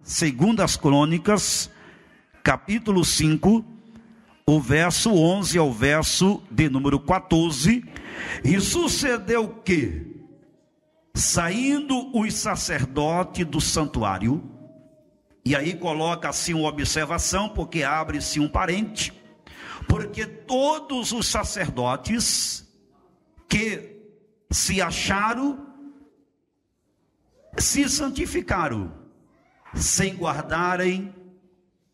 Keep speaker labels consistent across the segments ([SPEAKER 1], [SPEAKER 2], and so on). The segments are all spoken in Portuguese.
[SPEAKER 1] Segundas Crônicas, capítulo 5, o verso 11 ao verso de número 14. E sucedeu que, saindo os sacerdotes do santuário, e aí coloca assim uma observação, porque abre-se um parente, porque todos os sacerdotes que se acharam, se santificaram, sem guardarem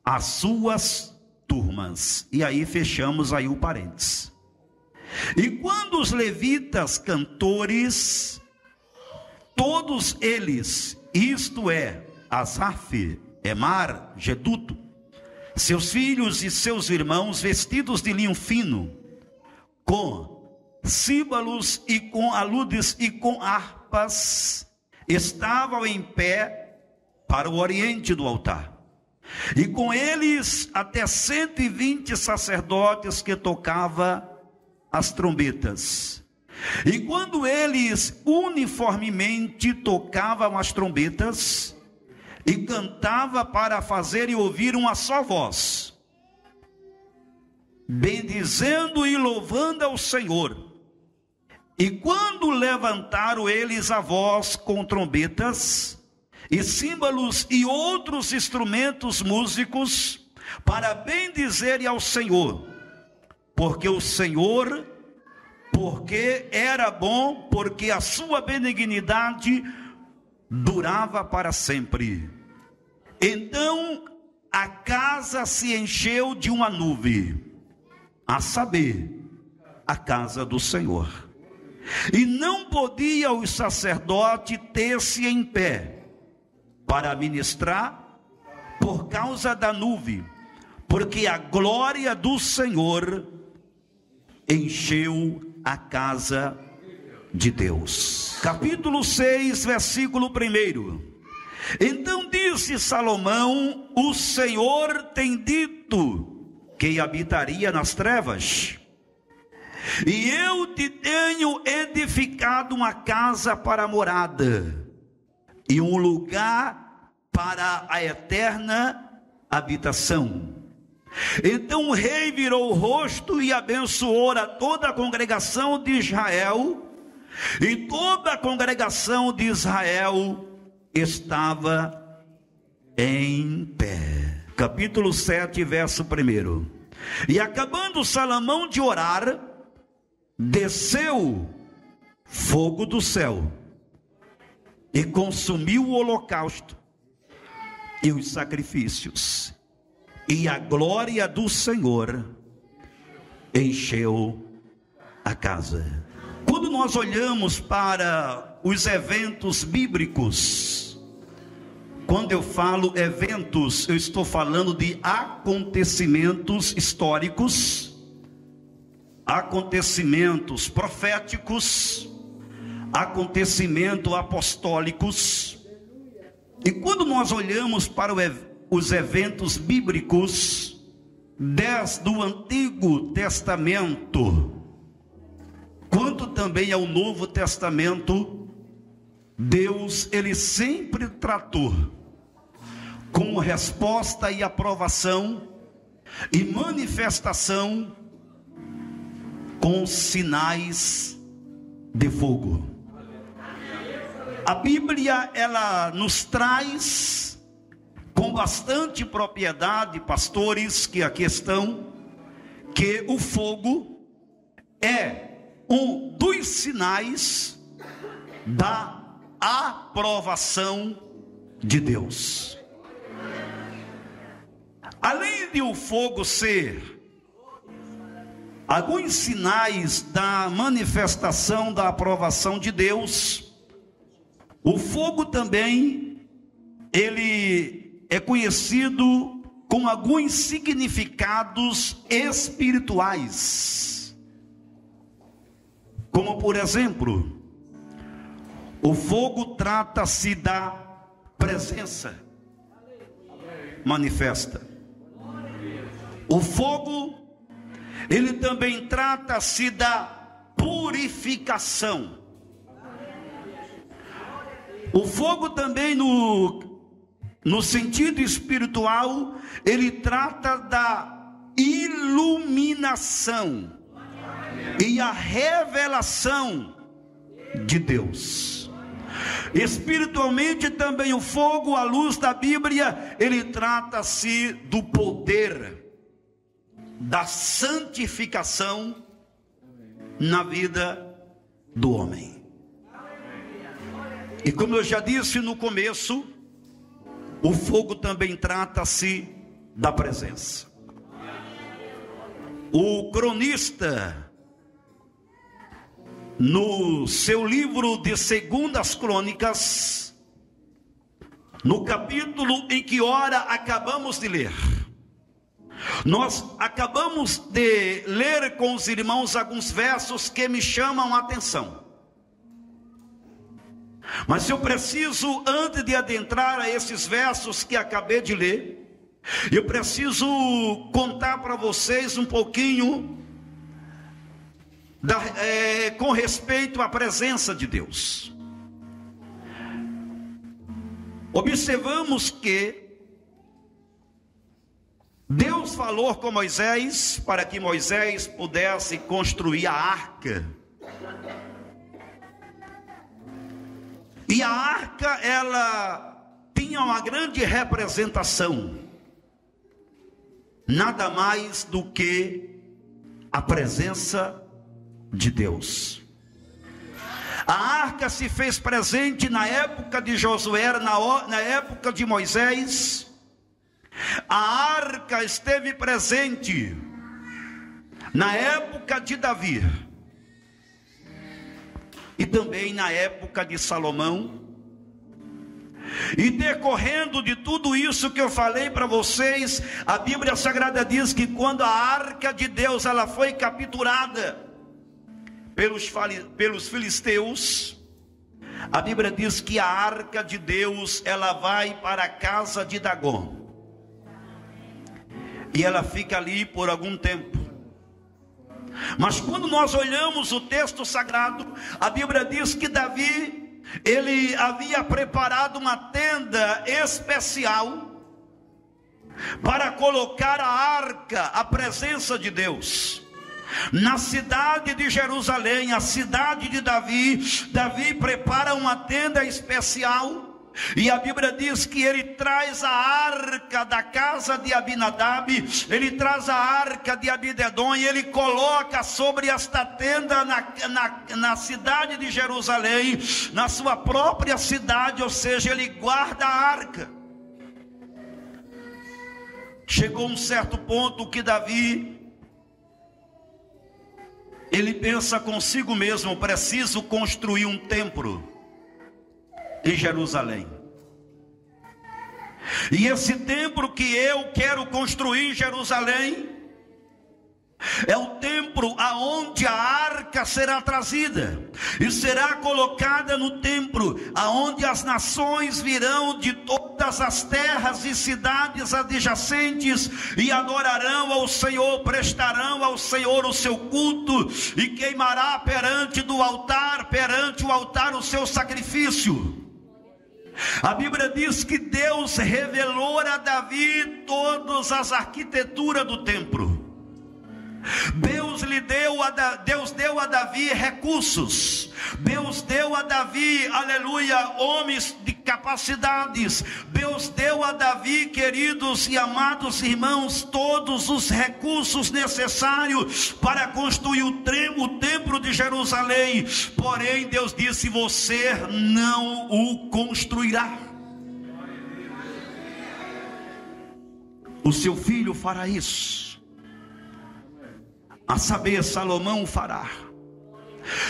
[SPEAKER 1] as suas turmas. E aí fechamos aí o parênteses. E quando os levitas cantores, todos eles, isto é, Asaf, Emar, Jeduto, seus filhos e seus irmãos, vestidos de linho fino, com símbolos e com aludes e com harpas, estavam em pé para o oriente do altar. E com eles até 120 sacerdotes que tocavam as trombetas. E quando eles uniformemente tocavam as trombetas e cantavam para fazer e ouvir uma só voz, bendizendo e louvando ao Senhor. E quando levantaram eles a voz com trombetas e símbolos e outros instrumentos músicos, para bendizerem ao Senhor, porque o Senhor, porque era bom, porque a sua benignidade durava para sempre. Então a casa se encheu de uma nuvem, a saber, a casa do Senhor. E não podia o sacerdote ter-se em pé para ministrar por causa da nuvem, porque a glória do Senhor encheu a casa de Deus. Capítulo 6, versículo 1. Então disse Salomão: o Senhor tem dito que habitaria nas trevas, e eu te tenho edificado uma casa para a morada, e um lugar para a eterna habitação. Então o rei virou o rosto e abençoou a toda a congregação de Israel, e toda a congregação de Israel estava em pé. Capítulo 7, verso 1. E acabando Salomão de orar, desceu fogo do céu e consumiu o holocausto e os sacrifícios, e a glória do Senhor encheu a casa. Quando nós olhamos para os eventos bíblicos, quando eu falo eventos, eu estou falando de acontecimentos históricos, acontecimentos proféticos, acontecimentos apostólicos. E quando nós olhamos para os eventos bíblicos, desde o Antigo Testamento, quanto também ao Novo Testamento, Deus, ele sempre tratou como resposta e aprovação e manifestação com sinais de fogo. A Bíblia, ela nos traz com bastante propriedade, pastores que aqui estão, que o fogo é um dos sinais da aprovação de Deus. Além de o fogo ser alguns sinais da manifestação da aprovação de Deus, o fogo também, ele é conhecido com alguns significados espirituais. Como por exemplo, o fogo trata-se da presença manifesta. O fogo, ele também trata-se da purificação. O fogo também no no sentido espiritual, ele trata da iluminação e a revelação de Deus. Espiritualmente também o fogo, a luz da Bíblia, ele trata-se do poder da santificação na vida do homem. E como eu já disse no começo, o fogo também trata-se da presença. O cronista, no seu livro de 2 Crônicas, no capítulo em que ora acabamos de ler, nós acabamos de ler com os irmãos alguns versos que me chamam a atenção. Mas eu preciso, antes de adentrar a esses versos que acabei de ler, eu preciso contar para vocês um pouquinho com respeito à presença de Deus. Observamos que Deus falou com Moisés para que Moisés pudesse construir a arca. E a arca, ela tinha uma grande representação, nada mais do que a presença de Deus. A arca se fez presente na época de Josué, na época de Moisés. A arca esteve presente na época de Davi e também na época de Salomão. E decorrendo de tudo isso que eu falei para vocês, a Bíblia Sagrada diz que quando a arca de Deus ela foi capturada pelos filisteus, a Bíblia diz que a arca de Deus ela vai para a casa de Dagom. E ela fica ali por algum tempo. Mas quando nós olhamos o texto sagrado, a Bíblia diz que Davi, ele havia preparado uma tenda especial para colocar a arca, a presença de Deus, na cidade de Jerusalém, a cidade de Davi. Davi prepara uma tenda especial. E a Bíblia diz que ele traz a arca da casa de Abinadab, ele traz a arca de Abidedom e ele coloca sobre esta tenda na cidade de Jerusalém, na sua própria cidade, ou seja, ele guarda a arca. Chegou um certo ponto que Davi, ele pensa consigo mesmo: preciso construir um templo em Jerusalém. E esse templo que eu quero construir em Jerusalém é o templo aonde a arca será trazida e será colocada no templo, aonde as nações virão de todas as terras e cidades adjacentes e adorarão ao Senhor, prestarão ao Senhor o seu culto e queimará perante o altar o seu sacrifício. A Bíblia diz que Deus revelou a Davi todas as arquiteturas do templo. Deus deu a Davi recursos. Deus deu a Davi, aleluia, homens de capacidades. Deus deu a Davi, queridos e amados irmãos, todos os recursos necessários para construir o templo de Jerusalém. Porém, Deus disse: você não o construirá. O seu filho fará isso. A saber, Salomão fará.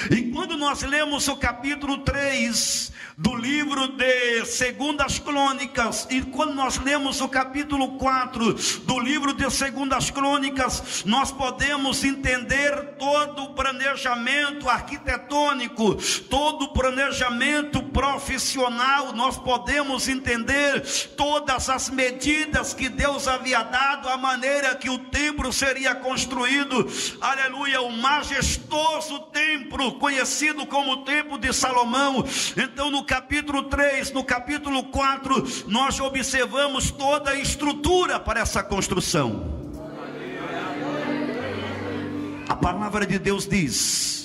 [SPEAKER 1] E quando nós lemos o capítulo 3 do livro de 2 Crônicas, e quando nós lemos o capítulo 4 do livro de 2 Crônicas, nós podemos entender todo o planejamento arquitetônico, todo o planejamento profissional, nós podemos entender todas as medidas que Deus havia dado, a maneira que o templo seria construído. Aleluia, o majestoso templo, conhecido como o templo de Salomão. Então no capítulo 3, no capítulo 4, nós observamos toda a estrutura para essa construção. A palavra de Deus diz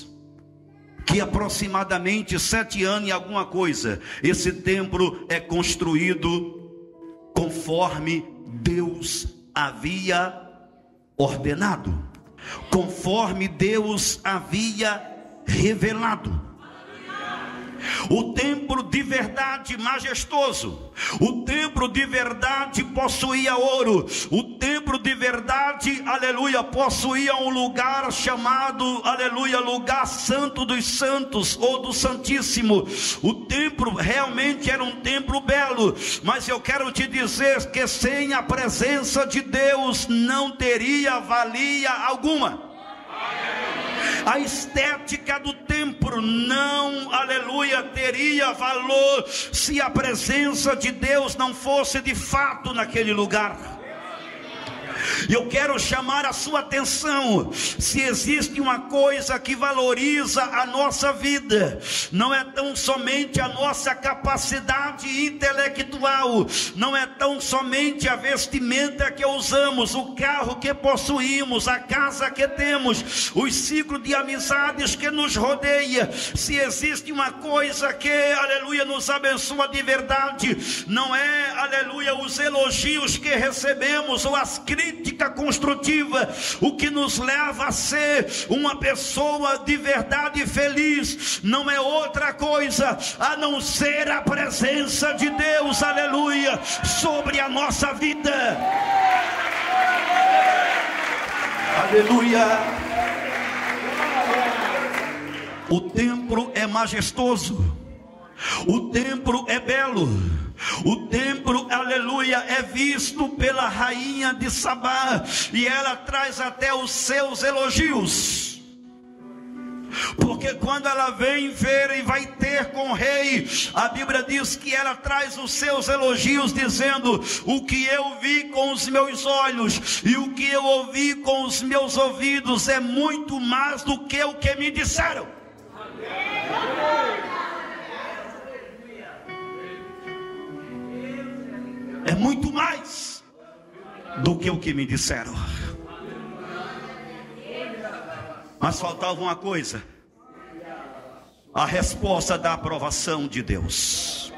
[SPEAKER 1] que aproximadamente 7 anos e alguma coisa, esse templo é construído conforme Deus havia ordenado, conforme Deus havia revelado. O templo de verdade majestoso, o templo de verdade possuía ouro, o templo de verdade, aleluia, possuía um lugar chamado, aleluia, lugar santo dos santos, ou do santíssimo. O templo realmente era um templo belo, mas eu quero te dizer que sem a presença de Deus não teria valia alguma. A estética do templo não, aleluia, teria valor se a presença de Deus não fosse de fato naquele lugar. Eu quero chamar a sua atenção. Se existe uma coisa que valoriza a nossa vida, não é tão somente a nossa capacidade intelectual, não é tão somente a vestimenta que usamos, o carro que possuímos, a casa que temos, os ciclos de amizades que nos rodeia. Se existe uma coisa que, aleluia, nos abençoa de verdade, não é, aleluia, os elogios que recebemos ou as críticas construtiva. O que nos leva a ser uma pessoa de verdade feliz não é outra coisa a não ser a presença de Deus, aleluia, sobre a nossa vida. Aleluia. O templo é majestoso, o templo é belo, o templo, aleluia, é visto pela rainha de Sabá, e ela traz até os seus elogios, porque quando ela vem ver e vai ter com o rei, a Bíblia diz que ela traz os seus elogios, dizendo: o que eu vi com os meus olhos e o que eu ouvi com os meus ouvidos é muito mais do que o que me disseram. É muito mais do que o que me disseram. Mas faltava uma coisa: a resposta da aprovação de Deus.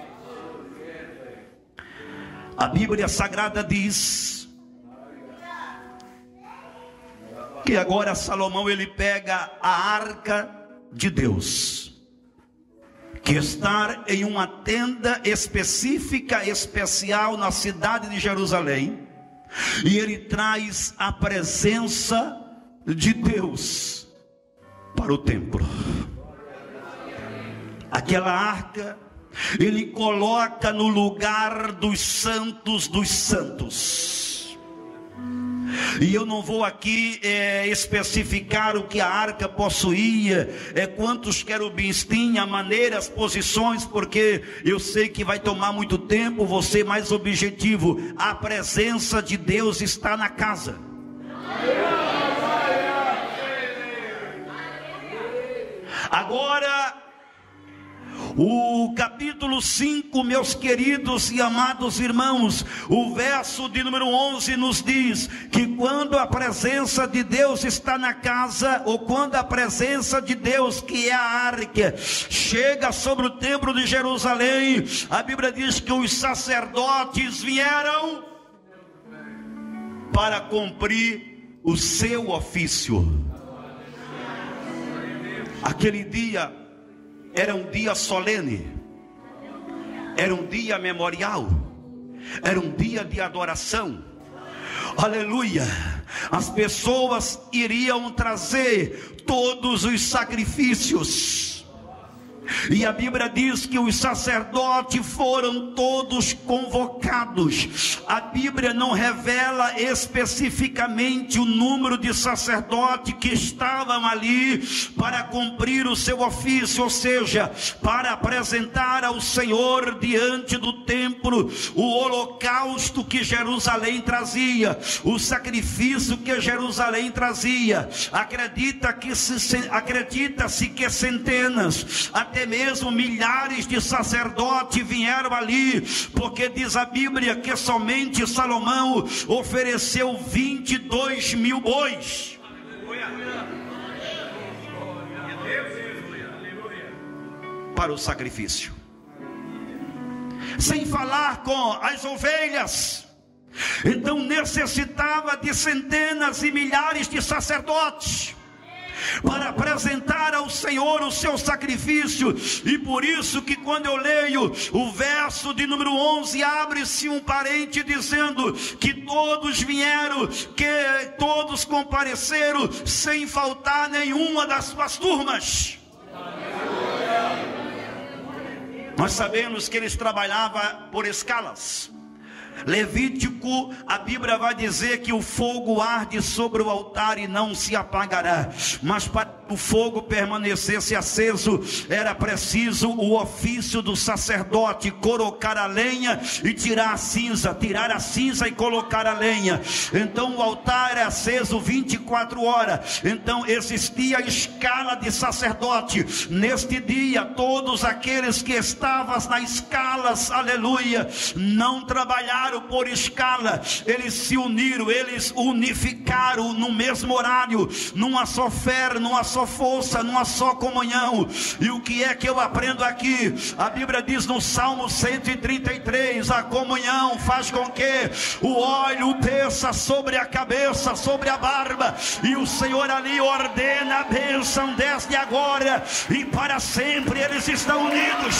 [SPEAKER 1] A Bíblia Sagrada diz que agora Salomão ele pega a arca de Deus, que está em uma tenda específica, especial na cidade de Jerusalém, e ele traz a presença de Deus para o templo. Aquela arca ele coloca no lugar dos santos dos santos. E eu não vou aqui especificar o que a arca possuía, quantos querubins tinha, maneira, as posições, porque eu sei que vai tomar muito tempo. Vou ser mais objetivo: a presença de Deus está na casa. Agora, o capítulo 5, meus queridos e amados irmãos, o verso de número 11 nos diz que quando a presença de Deus está na casa, ou quando a presença de Deus, que é a arca, chega sobre o templo de Jerusalém, a Bíblia diz que os sacerdotes vieram para cumprir o seu ofício. Aquele dia era um dia solene, era um dia memorial, era um dia de adoração. Aleluia. As pessoas iriam trazer todos os sacrifícios, E a Bíblia diz que os sacerdotes foram todos convocados. A Bíblia não revela especificamente o número de sacerdotes que estavam ali para cumprir o seu ofício, ou seja, para apresentar ao Senhor diante do templo o holocausto que Jerusalém trazia, o sacrifício que Jerusalém trazia. Acredita-se que centenas, até mesmo milhares de sacerdotes vieram ali, porque diz a Bíblia que somente Salomão ofereceu 22 mil bois. Para o sacrifício, sem falar com as ovelhas. Então necessitava de centenas e milhares de sacerdotes para apresentar ao Senhor o seu sacrifício. E por isso que quando eu leio o verso de número 11, abre-se um parente dizendo que todos vieram, que todos compareceram, sem faltar nenhuma das suas turmas. Nós sabemos que eles trabalhavam por escalas. Levítico, a Bíblia vai dizer que o fogo arde sobre o altar e não se apagará. Mas para que o fogo permanecesse aceso, era preciso o ofício do sacerdote: colocar a lenha e tirar a cinza e colocar a lenha. Então o altar era aceso 24 horas. Então existia a escala de sacerdote. Neste dia, todos aqueles que estavam nas escalas, aleluia, não trabalharam por escala, eles se uniram, eles unificaram no mesmo horário, numa só fé, numa só força, numa só comunhão. E o que é que eu aprendo aqui? A Bíblia diz no Salmo 133, a comunhão faz com que o óleo desça sobre a cabeça, sobre a barba, e o Senhor ali ordena a bênção desde agora e para sempre. Eles estão unidos,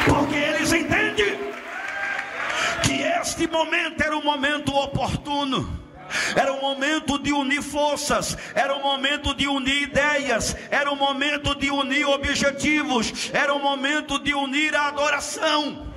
[SPEAKER 1] porque eles entendem que este momento era um momento oportuno, era um momento de unir forças, era um momento de unir ideias, era um momento de unir objetivos, era um momento de unir a adoração.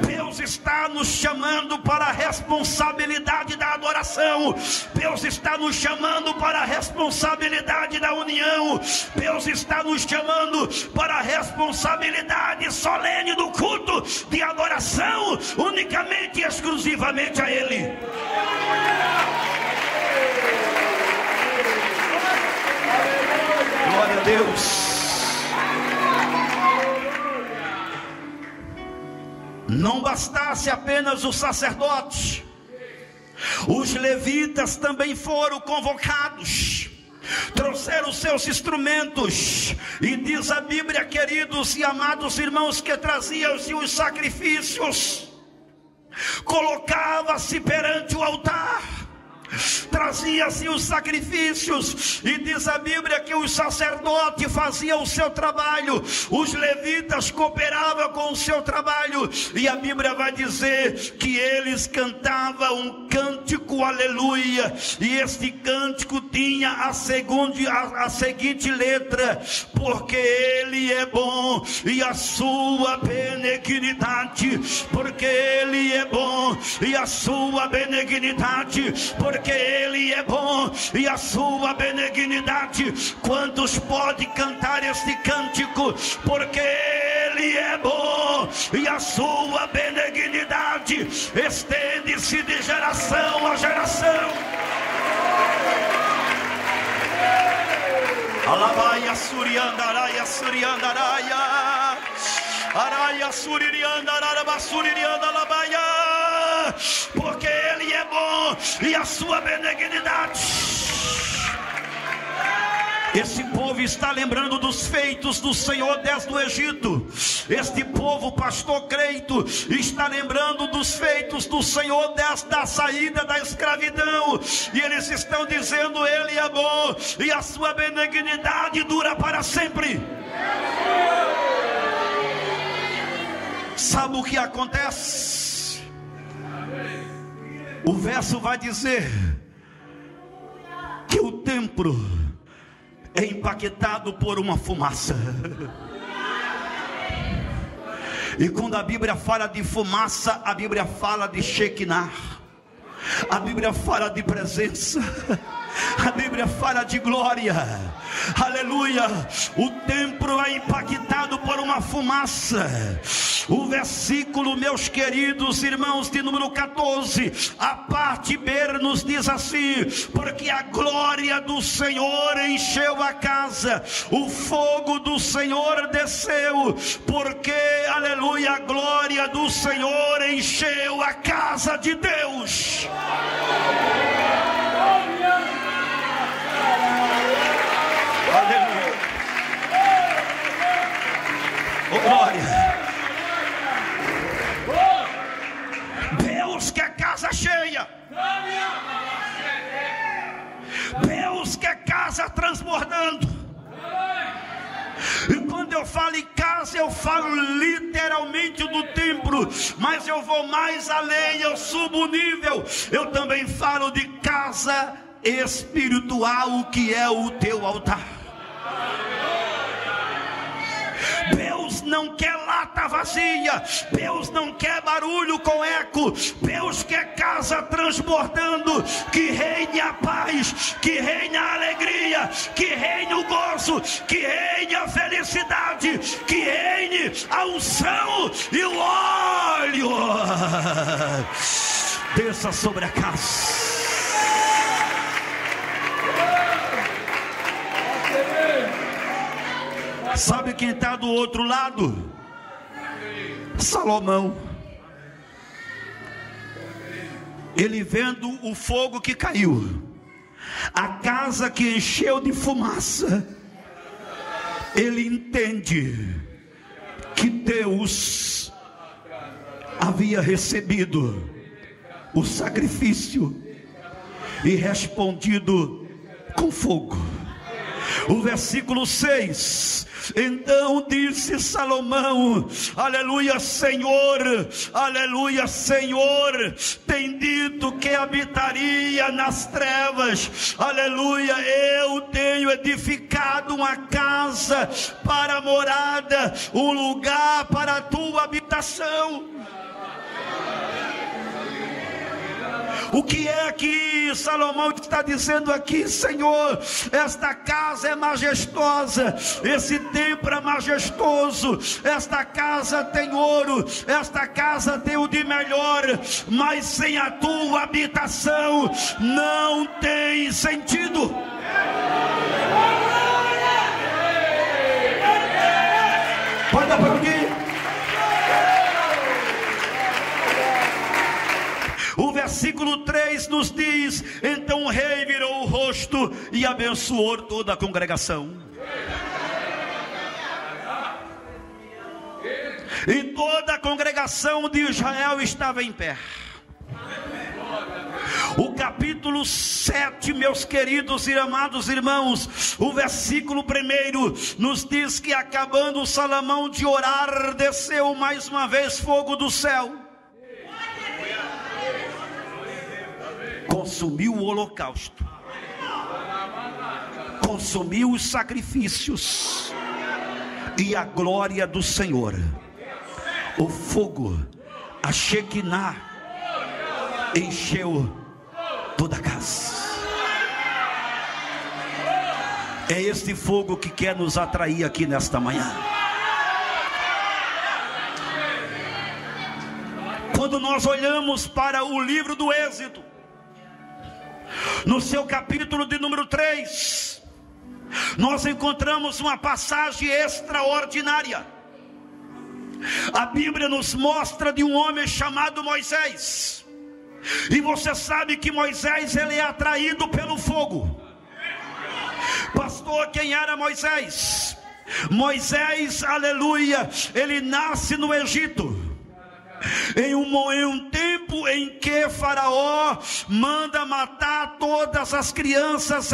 [SPEAKER 1] Deus está nos chamando para a responsabilidade da adoração. Deus está nos chamando para a responsabilidade da união. Deus está nos chamando para a responsabilidade solene do culto de adoração, unicamente e exclusivamente a Ele. Glória a Deus. Não bastasse apenas os sacerdotes, os levitas também foram convocados, trouxeram seus instrumentos, e diz a Bíblia, queridos e amados irmãos, que traziam-se os sacrifícios, colocava-se perante o altar, trazia-se os sacrifícios, e diz a Bíblia que os sacerdotes faziam o seu trabalho, os levitas cooperavam com o seu trabalho, e a Bíblia vai dizer que eles cantavam um cântico, aleluia, e este cântico tinha a seguinte letra: porque Ele é bom e a sua benignidade, porque Ele é bom e a sua benignidade, porque Ele é bom e a sua benignidade. Quantos podem cantar este cântico? Porque Ele é bom e a sua benignidade estende-se de geração a geração. Alabaia suriandaraia suriandaraia araia suririandaraba suririandalabaia, porque Ele é bom e a sua benignidade. Esse povo está lembrando dos feitos do Senhor desde o Egito. Este povo, pastor Creito, está lembrando dos feitos do Senhor desde a saída da escravidão. E eles estão dizendo: Ele é bom e a sua benignidade dura para sempre. Sabe o que acontece? O verso vai dizer que o templo é impactado por uma fumaça. E quando a Bíblia fala de fumaça, a Bíblia fala de Shekinah, a Bíblia fala de presença, a Bíblia fala de glória. Aleluia. O templo é impactado por uma fumaça. O versículo, meus queridos irmãos, de número 14, a parte B nos diz assim: porque a glória do Senhor encheu a casa, o fogo do Senhor desceu, porque, aleluia, a glória do Senhor encheu a casa de Deus. Aleluia. Oh, glória. Deus quer casa cheia. Deus quer casa transbordando. E quando eu falo em casa, eu falo literalmente do templo, mas eu vou mais além, eu subo o nível. Eu também falo de casa espiritual, que é o teu altar. Deus não quer lata vazia, Deus não quer barulho com eco, Deus quer casa transbordando, que reine a paz, que reine a alegria, que reine o gozo, que reine a felicidade, que reine a unção e o óleo. Desça sobre a casa. Sabe quem está do outro lado? Salomão. Ele vendo o fogo que caiu, a casa que encheu de fumaça, ele entende que Deus havia recebido o sacrifício e respondido com fogo. O versículo 6: então disse Salomão, aleluia Senhor, tem dito que habitaria nas trevas, aleluia, eu tenho edificado uma casa para morada, um lugar para a tua habitação. O que é que Salomão está dizendo aqui? Senhor, esta casa é majestosa, esse templo é majestoso, esta casa tem ouro, esta casa tem o de melhor, mas sem a tua habitação não tem sentido. Pode dar para alguém? O versículo 3 nos diz: então o rei virou o rosto e abençoou toda a congregação. E toda a congregação de Israel estava em pé. O capítulo 7, meus queridos e amados irmãos, o versículo 1 nos diz que, acabando Salomão de orar, desceu mais uma vez fogo do céu, consumiu o holocausto, consumiu os sacrifícios, e a glória do Senhor, o fogo, a Shekinah, encheu toda a casa. É este fogo que quer nos atrair aqui nesta manhã. Quando nós olhamos para o livro do Êxodo, no seu capítulo de número 3, nós encontramos uma passagem extraordinária. A Bíblia nos mostra de um homem chamado Moisés. E você sabe que Moisés, ele é atraído pelo fogo. Pastor, quem era Moisés? Moisés, aleluia, ele nasce no Egito, em um tempo tempo em que Faraó manda matar todas as crianças,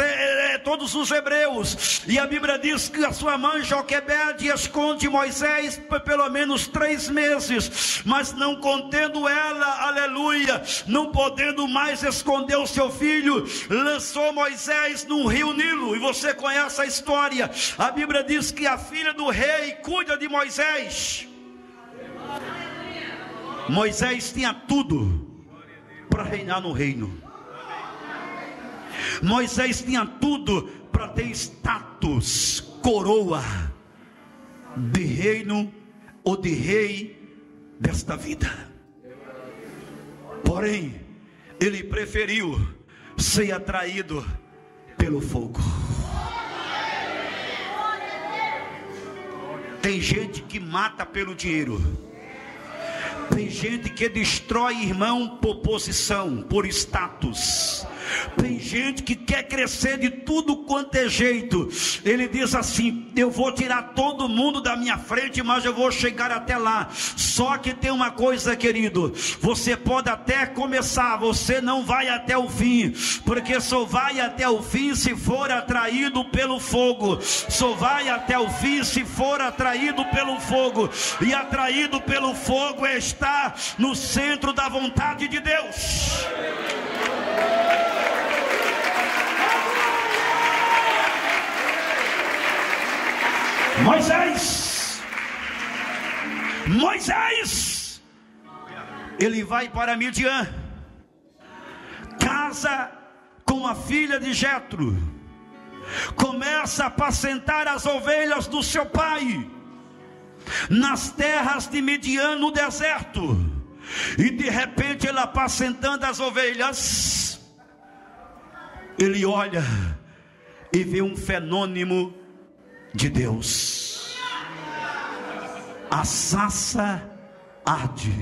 [SPEAKER 1] todos os hebreus, e a Bíblia diz que a sua mãe Joquebede esconde Moisés por pelo menos 3 meses, mas não contendo ela, aleluia, não podendo mais esconder o seu filho, lançou Moisés no rio Nilo. E você conhece a história. A Bíblia diz que a filha do rei cuida de Moisés. Moisés tinha tudo para reinar no reino. Moisés tinha tudo para ter status, coroa de reino ou de rei desta vida. Porém, ele preferiu ser atraído pelo fogo. Tem gente que mata pelo dinheiro. Tem gente que destrói irmão por posição, por status. Tem gente que quer crescer de tudo quanto é jeito. Ele diz assim: eu vou tirar todo mundo da minha frente, mas eu vou chegar até lá. Só que tem uma coisa, querido: você pode até começar, você não vai até o fim, porque só vai até o fim se for atraído pelo fogo. Só vai até o fim se for atraído pelo fogo. E atraído pelo fogo é estar no centro da vontade de Deus. Moisés, ele vai para Midian, casa com a filha de Jetro, começa a apacentar as ovelhas do seu pai, nas terras de Midian, no deserto. E de repente ele apacentando as ovelhas, ele olha e vê um fenômeno de Deus. A sarça arde,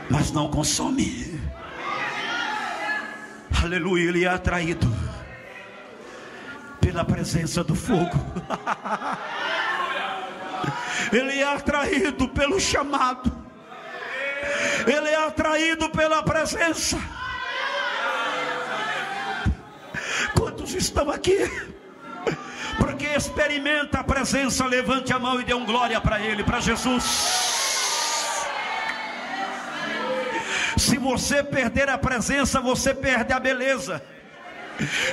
[SPEAKER 1] mas não consome. Aleluia. Ele é atraído pela presença do fogo. Ele é atraído pelo chamado. Ele é atraído pela presença. Quantos estão aqui porque experimenta a presença? Levante a mão e dê um glória para Ele, para Jesus. Se você perder a presença, você perde a beleza.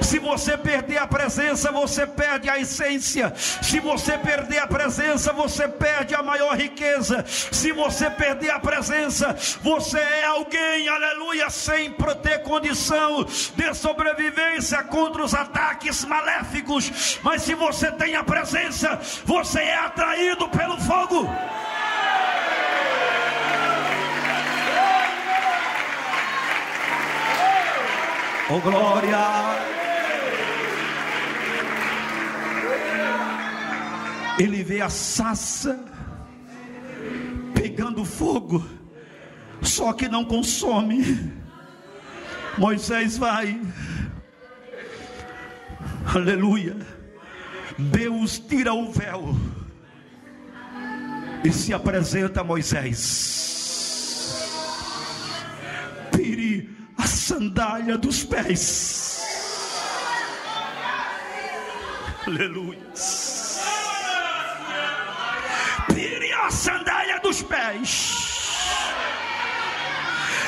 [SPEAKER 1] Se você perder a presença, você perde a essência. Se você perder a presença, você perde a maior riqueza. Se você perder a presença, você é alguém, aleluia, sem ter condição de sobrevivência contra os ataques maléficos. Mas se você tem a presença, você é atraído pelo fogo. Oh glória! Ele vê a sarça pegando fogo, só que não consome. Moisés vai, aleluia, Deus tira o véu e se apresenta a Moisés. Tire a sandália dos pés. Aleluia. Tire a sandália dos pés.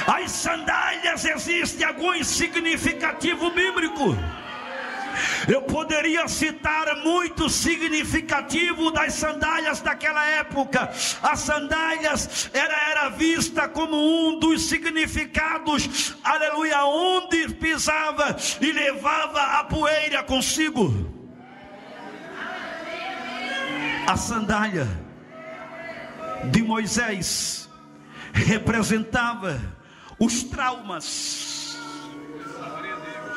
[SPEAKER 1] As sandálias, existe algum significativo bíblico. Eu poderia citar muito significativo das sandálias daquela época. As sandálias era vista como um dos significados, aleluia, onde pisava e levava a poeira consigo. A sandália de Moisés representava os traumas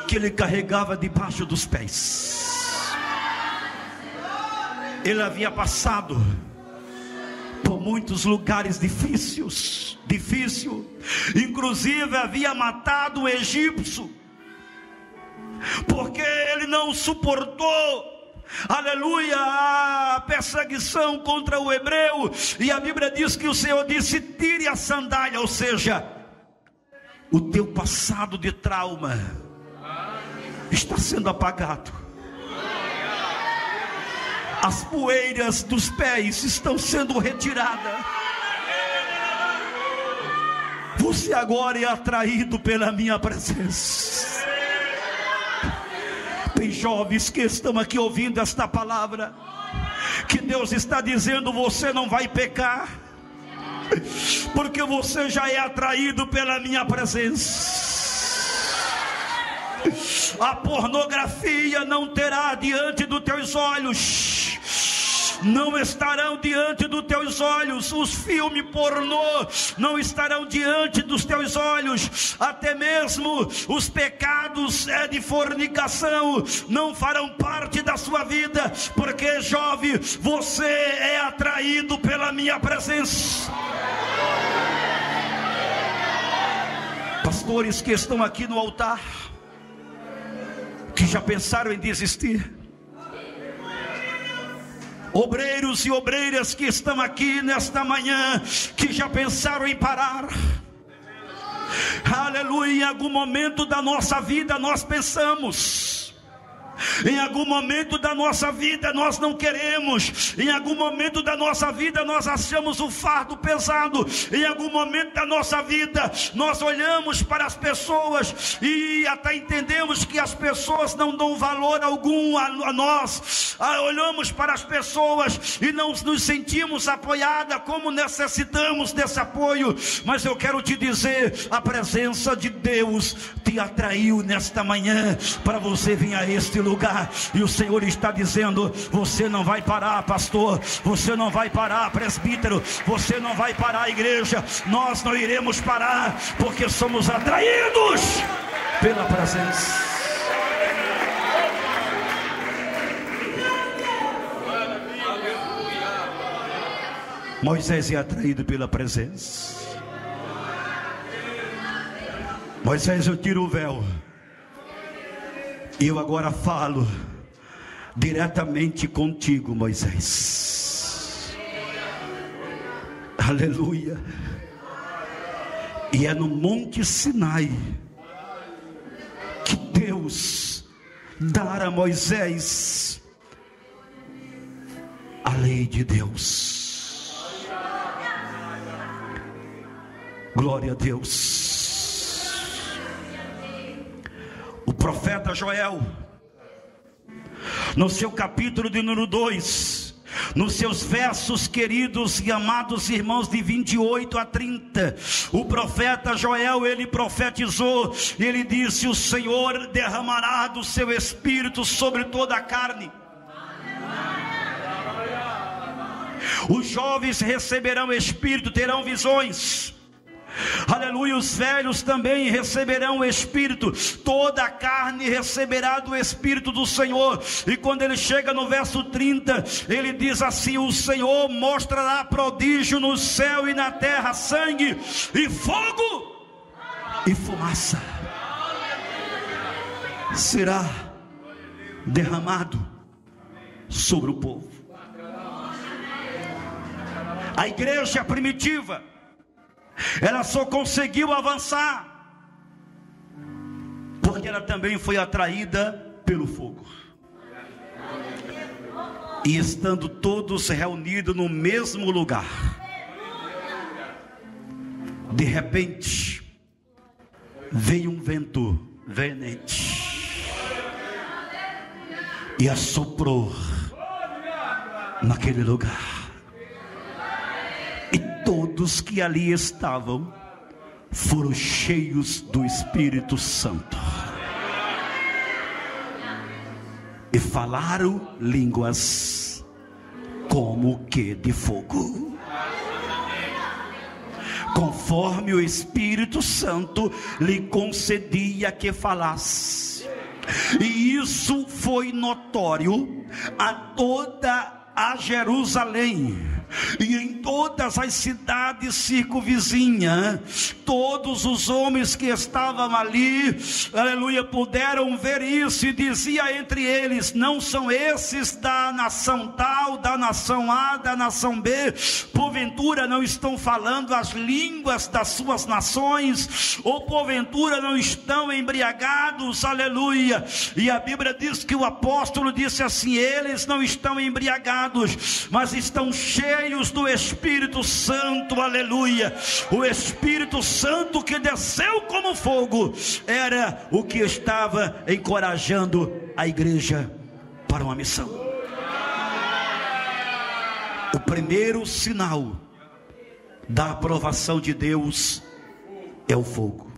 [SPEAKER 1] que ele carregava debaixo dos pés. Ele havia passado por muitos lugares difíceis, inclusive havia matado um egípcio, porque ele não suportou aleluia, a perseguição contra o hebreu, e a Bíblia diz que o Senhor disse: tire a sandália, ou seja, o teu passado de trauma está sendo apagado, as poeiras dos pés estão sendo retiradas, você agora é atraído pela minha presença. Tem jovens que estão aqui ouvindo esta palavra, que Deus está dizendo: você não vai pecar, porque você já é atraído pela minha presença. A pornografia não terá diante dos teus olhos, não estarão diante dos teus olhos, os filmes pornô não estarão diante dos teus olhos, até mesmo os pecados de fornicação não farão parte da sua vida, porque, jovem, você é atraído pela minha presença. Pastores que estão aqui no altar, que já pensaram em desistir, obreiros e obreiras que estão aqui nesta manhã, que já pensaram em parar, aleluia, em algum momento da nossa vida nós pensamos, em algum momento da nossa vida nós não queremos, em algum momento da nossa vida nós achamos o fardo pesado, em algum momento da nossa vida nós olhamos para as pessoas e até entendemos que as pessoas não dão valor algum a nós, olhamos para as pessoas e não nos sentimos apoiados como necessitamos desse apoio. Mas eu quero te dizer, a presença de Deus te atraiu nesta manhã para você vir a este lugar, e o Senhor está dizendo: você não vai parar, pastor, você não vai parar, presbítero, você não vai parar, igreja, nós não iremos parar, porque somos atraídos pela presença. Moisés é atraído pela presença. Moisés, eu tiro o véu e eu agora falo diretamente contigo, Moisés. Aleluia. E é no Monte Sinai que Deus dará a Moisés a lei de Deus. Glória a Deus. O profeta Joel, no seu capítulo de número 2, nos seus versos queridos e amados irmãos, de 28 a 30, o profeta Joel, ele profetizou, ele disse: o Senhor derramará do seu espírito sobre toda a carne. Os jovens receberão espírito, terão visões. Aleluia, os velhos também receberão o Espírito, toda a carne receberá do Espírito do Senhor. E quando ele chega no verso 30, ele diz assim: o Senhor mostrará prodígio no céu e na terra, sangue e fogo e fumaça será derramado sobre o povo. A igreja primitiva, ela só conseguiu avançar porque ela também foi atraída pelo fogo. E estando todos reunidos no mesmo lugar, de repente veio um vento veemente e assoprou naquele lugar. Todos que ali estavam foram cheios do Espírito Santo e falaram línguas como que de fogo, conforme o Espírito Santo lhe concedia que falasse. E isso foi notório a toda a Jerusalém. E em todas as cidades circunvizinhas, todos os homens que estavam ali, aleluia, puderam ver isso, e dizia entre eles: não são esses da nação tal, da nação A, da nação B? Porventura não estão falando as línguas das suas nações? Ou porventura não estão embriagados? Aleluia. E a Bíblia diz que o apóstolo disse assim: eles não estão embriagados, mas estão cheios do Espírito Santo. Aleluia. O Espírito Santo que desceu como fogo era o que estava encorajando a igreja para uma missão. O primeiro sinal da aprovação de Deus é o fogo.